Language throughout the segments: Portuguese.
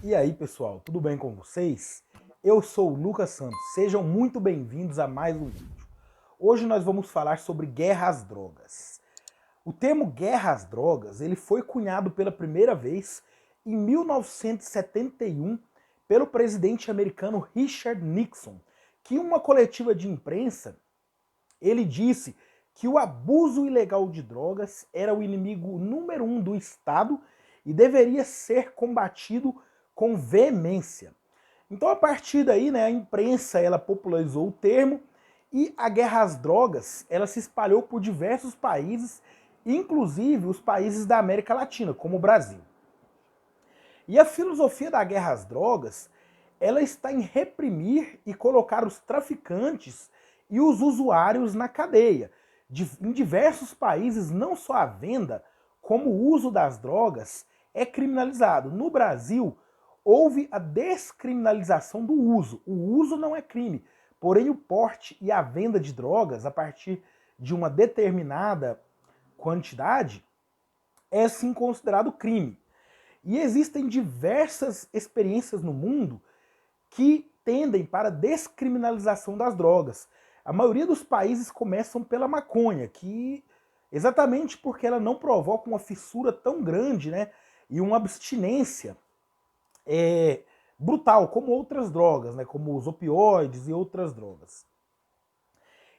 E aí, pessoal, tudo bem com vocês? Eu sou o Lucas Santos, sejam muito bem-vindos a mais um vídeo. Hoje nós vamos falar sobre guerra às drogas. O termo guerra às drogas ele foi cunhado pela primeira vez em 1971 pelo presidente americano Richard Nixon, que em uma coletiva de imprensa ele disse que o abuso ilegal de drogas era o inimigo número 1 do Estado e deveria ser combatido com veemência. Então, a partir daí, a imprensa ela popularizou o termo e a guerra às drogas ela se espalhou por diversos países, inclusive os países da América Latina, como o Brasil. E a filosofia da guerra às drogas ela está em reprimir e colocar os traficantes e os usuários na cadeia. Em diversos países, não só a venda, como o uso das drogas é criminalizado. No Brasil, houve a descriminalização do uso. O uso não é crime, porém o porte e a venda de drogas a partir de uma determinada quantidade é sim considerado crime. E existem diversas experiências no mundo que tendem para a descriminalização das drogas. A maioria dos países começam pela maconha, que exatamente porque ela não provoca uma fissura tão grande, e uma abstinência brutal, como outras drogas, como os opioides e outras drogas.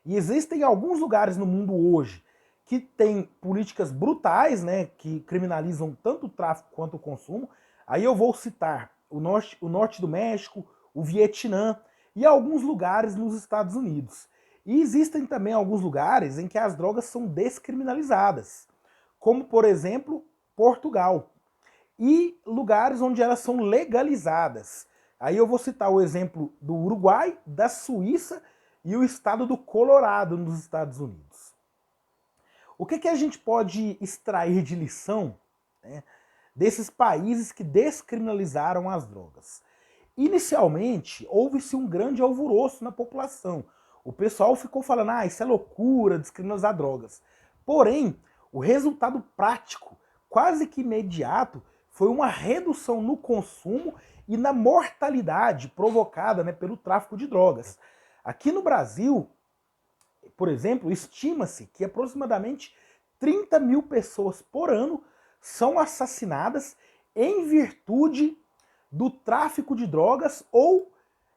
E existem alguns lugares no mundo hoje que têm políticas brutais, que criminalizam tanto o tráfico quanto o consumo. Aí eu vou citar o norte do México, o Vietnã e alguns lugares nos Estados Unidos. E existem também alguns lugares em que as drogas são descriminalizadas, como por exemplo Portugal, e lugares onde elas são legalizadas. Aí eu vou citar o exemplo do Uruguai, da Suíça e o estado do Colorado nos Estados Unidos. O que a gente pode extrair de lição desses países que descriminalizaram as drogas? Inicialmente, houve-se um grande alvoroço na população. O pessoal ficou falando, isso é loucura, descriminalizar drogas. Porém, o resultado prático, quase que imediato, foi uma redução no consumo e na mortalidade provocada pelo tráfico de drogas. Aqui no Brasil, por exemplo, estima-se que aproximadamente 30 mil pessoas por ano são assassinadas em virtude do tráfico de drogas ou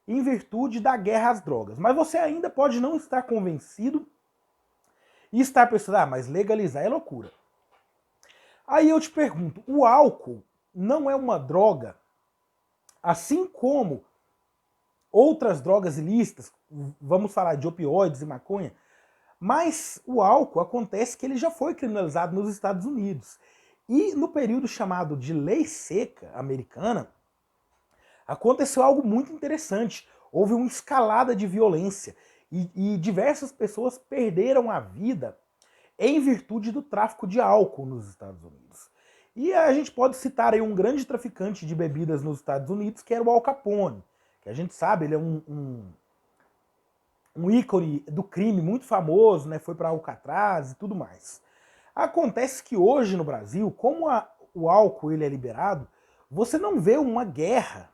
em virtude da guerra às drogas. Mas você ainda pode não estar convencido e estar pensando, mas legalizar é loucura. Aí eu te pergunto, o álcool não é uma droga, assim como outras drogas ilícitas, vamos falar de opioides e maconha, mas o álcool acontece que ele já foi criminalizado nos Estados Unidos. E no período chamado de Lei Seca americana, aconteceu algo muito interessante. Houve uma escalada de violência e diversas pessoas perderam a vida em virtude do tráfico de álcool nos Estados Unidos. E a gente pode citar aí um grande traficante de bebidas nos Estados Unidos, que era o Al Capone, que a gente sabe, ele é um ícone do crime muito famoso, foi para Alcatraz e tudo mais. Acontece que hoje no Brasil, como o álcool ele é liberado, você não vê uma guerra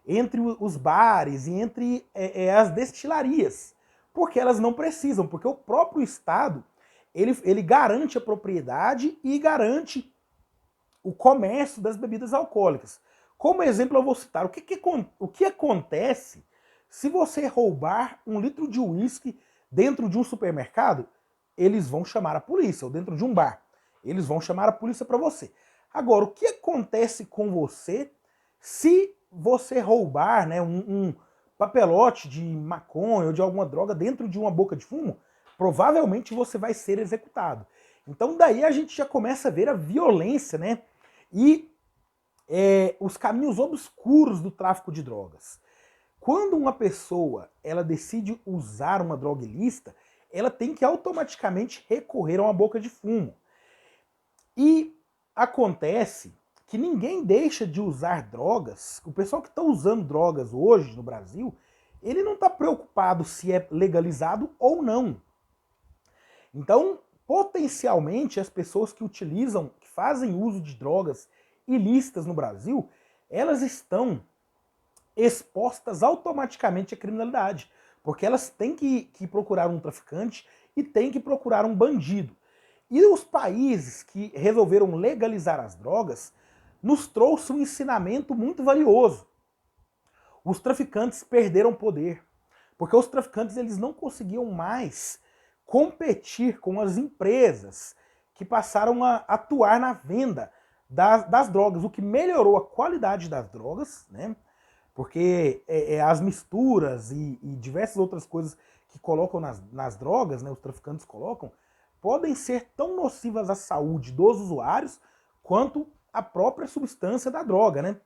entre os bares e entre as destilarias, porque elas não precisam, porque o próprio Estado ele garante a propriedade e garante o comércio das bebidas alcoólicas. Como exemplo eu vou citar, o que acontece se você roubar 1 litro de uísque dentro de um supermercado? Eles vão chamar a polícia, ou dentro de um bar. Eles vão chamar a polícia para você. Agora, o que acontece com você se você roubar um papelote de maconha ou de alguma droga dentro de uma boca de fumo? Provavelmente você vai ser executado. Então daí a gente já começa a ver a violência, e os caminhos obscuros do tráfico de drogas. Quando uma pessoa ela decide usar uma droga ilícita, ela tem que automaticamente recorrer a uma boca de fumo. E acontece que ninguém deixa de usar drogas. O pessoal que está usando drogas hoje no Brasil, ele não está preocupado se é legalizado ou não. Então, potencialmente, as pessoas que utilizam, que fazem uso de drogas ilícitas no Brasil, elas estão expostas automaticamente à criminalidade, porque elas têm que procurar um traficante e têm que procurar um bandido. E os países que resolveram legalizar as drogas nos trouxe um ensinamento muito valioso. Os traficantes perderam poder, porque os traficantes eles não conseguiam mais competir com as empresas que passaram a atuar na venda das drogas, o que melhorou a qualidade das drogas, né? Porque as misturas e diversas outras coisas que colocam nas drogas, né, os traficantes colocam, podem ser tão nocivas à saúde dos usuários quanto a própria substância da droga, né?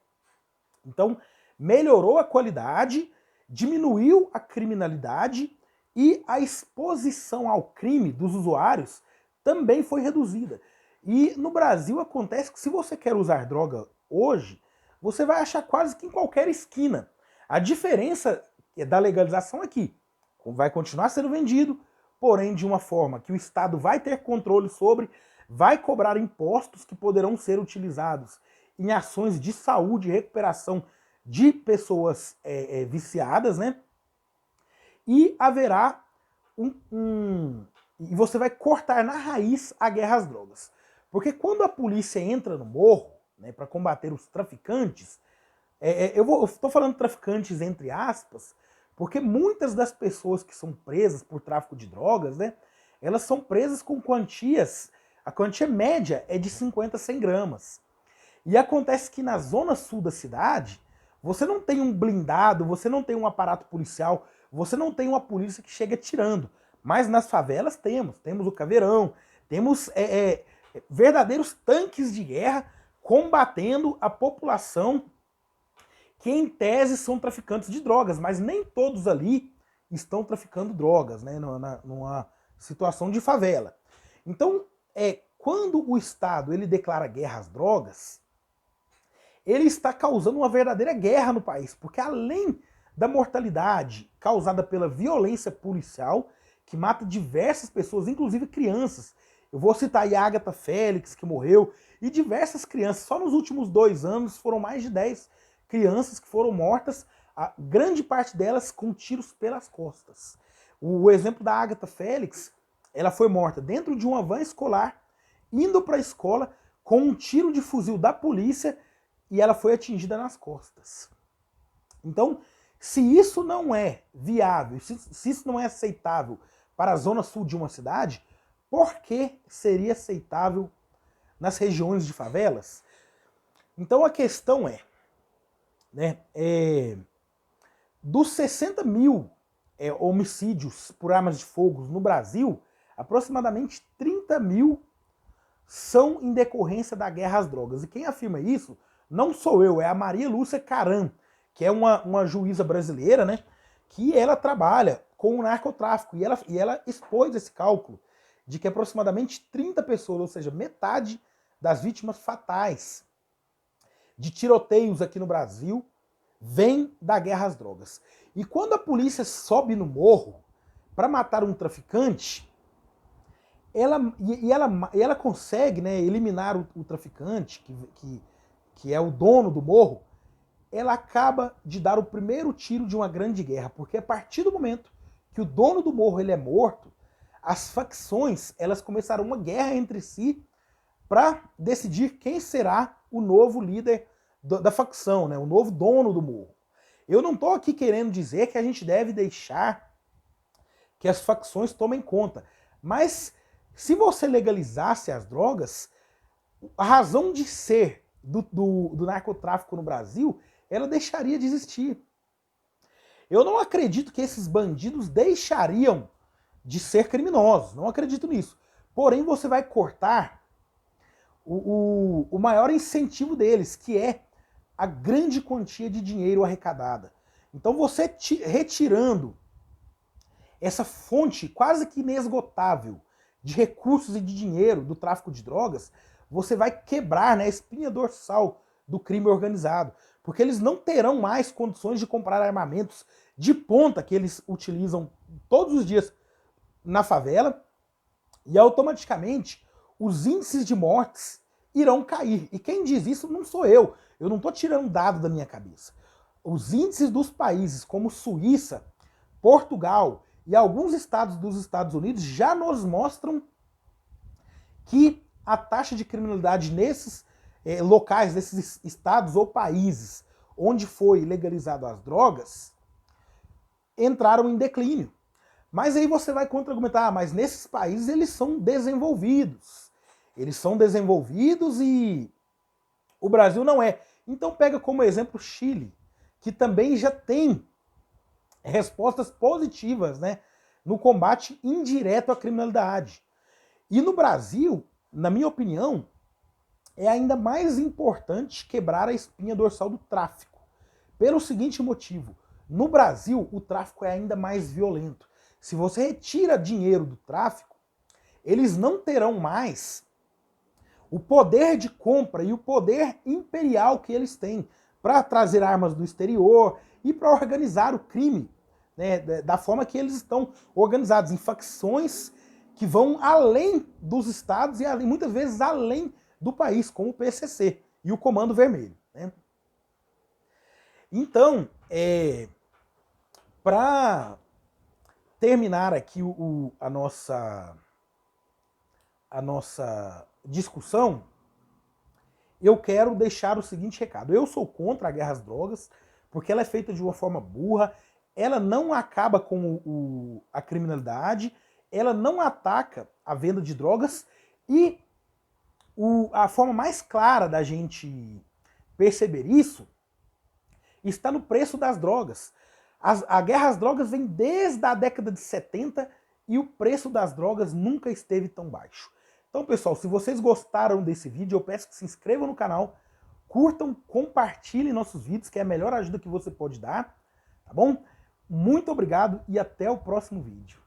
Então, melhorou a qualidade, diminuiu a criminalidade e a exposição ao crime dos usuários também foi reduzida. E no Brasil acontece que se você quer usar droga hoje, você vai achar quase que em qualquer esquina. A diferença da legalização é que vai continuar sendo vendido, porém de uma forma que o Estado vai ter controle sobre, vai cobrar impostos que poderão ser utilizados em ações de saúde e recuperação de pessoas viciadas, né? E haverá e você vai cortar na raiz a guerra às drogas. Porque quando a polícia entra no morro, né, para combater os traficantes, eu estou falando traficantes entre aspas, porque muitas das pessoas que são presas por tráfico de drogas, né, elas são presas com quantias, a quantia média é de 50 a 100 gramas. E acontece que na zona sul da cidade, você não tem um blindado, você não tem um aparato policial, você não tem uma polícia que chega tirando. Mas nas favelas temos o caveirão, temos verdadeiros tanques de guerra combatendo a população que em tese são traficantes de drogas, mas nem todos ali estão traficando drogas, né, numa situação de favela. Então, quando o Estado ele declara guerra às drogas, ele está causando uma verdadeira guerra no país, porque além da mortalidade causada pela violência policial, que mata diversas pessoas, inclusive crianças. Eu vou citar aí a Agatha Félix, que morreu, e diversas crianças. Só nos últimos 2 anos foram mais de 10 crianças que foram mortas, a grande parte delas com tiros pelas costas. O exemplo da Agatha Félix, ela foi morta dentro de uma van escolar, indo para a escola com um tiro de fuzil da polícia e ela foi atingida nas costas. Então, se isso não é viável, se isso não é aceitável para a zona sul de uma cidade, por que seria aceitável nas regiões de favelas? Então a questão né, dos 60 mil homicídios por armas de fogo no Brasil, aproximadamente 30 mil são em decorrência da guerra às drogas. E quem afirma isso não sou eu, é a Maria Lúcia Caram, que é uma juíza brasileira, né, que ela trabalha com o narcotráfico, e ela expôs esse cálculo de que aproximadamente 30 pessoas, ou seja, metade das vítimas fatais de tiroteios aqui no Brasil, vem da guerra às drogas. E quando a polícia sobe no morro para matar um traficante, ela consegue, né, eliminar o traficante, que é o dono do morro, ela acaba de dar o primeiro tiro de uma grande guerra, porque a partir do momento que o dono do morro ele é morto, as facções elas começaram uma guerra entre si para decidir quem será o novo líder da facção, né, o novo dono do morro. Eu não estou aqui querendo dizer que a gente deve deixar que as facções tomem conta, mas se você legalizasse as drogas, a razão de ser do narcotráfico no Brasil, ela deixaria de existir. Eu não acredito que esses bandidos deixariam de ser criminosos, não acredito nisso. Porém, você vai cortar o maior incentivo deles, que é a grande quantia de dinheiro arrecadada. Então você retirando essa fonte quase que inesgotável de recursos e de dinheiro do tráfico de drogas, você vai quebrar, né, a espinha dorsal do crime organizado. Porque eles não terão mais condições de comprar armamentos de ponta que eles utilizam todos os dias na favela, e automaticamente os índices de mortes irão cair. E quem diz isso não sou eu. Eu não estou tirando dado da minha cabeça. Os índices dos países como Suíça, Portugal e alguns estados dos Estados Unidos já nos mostram que a taxa de criminalidade nesses locais, nesses estados ou países onde foi legalizado as drogas, entraram em declínio. Mas aí você vai contra-argumentar, mas nesses países eles são desenvolvidos. Eles são desenvolvidos e o Brasil não é. Então pega como exemplo o Chile, que também já tem respostas positivas, né, no combate indireto à criminalidade. E no Brasil, na minha opinião, é ainda mais importante quebrar a espinha dorsal do tráfico. Pelo seguinte motivo, no Brasil o tráfico é ainda mais violento. Se você retira dinheiro do tráfico, eles não terão mais o poder de compra e o poder imperial que eles têm para trazer armas do exterior e para organizar o crime, né, da forma que eles estão organizados, em facções que vão além dos estados e muitas vezes além do país, como o PCC e o Comando Vermelho, né? Então, para terminar aqui a nossa discussão, eu quero deixar o seguinte recado. Eu sou contra a guerra às drogas, porque ela é feita de uma forma burra, ela não acaba com a criminalidade, ela não ataca a venda de drogas e a forma mais clara da gente perceber isso está no preço das drogas. A guerra às drogas vem desde a década de 70 e o preço das drogas nunca esteve tão baixo. Então, pessoal, se vocês gostaram desse vídeo, eu peço que se inscrevam no canal, curtam, compartilhem nossos vídeos, que é a melhor ajuda que você pode dar, tá bom? Muito obrigado e até o próximo vídeo.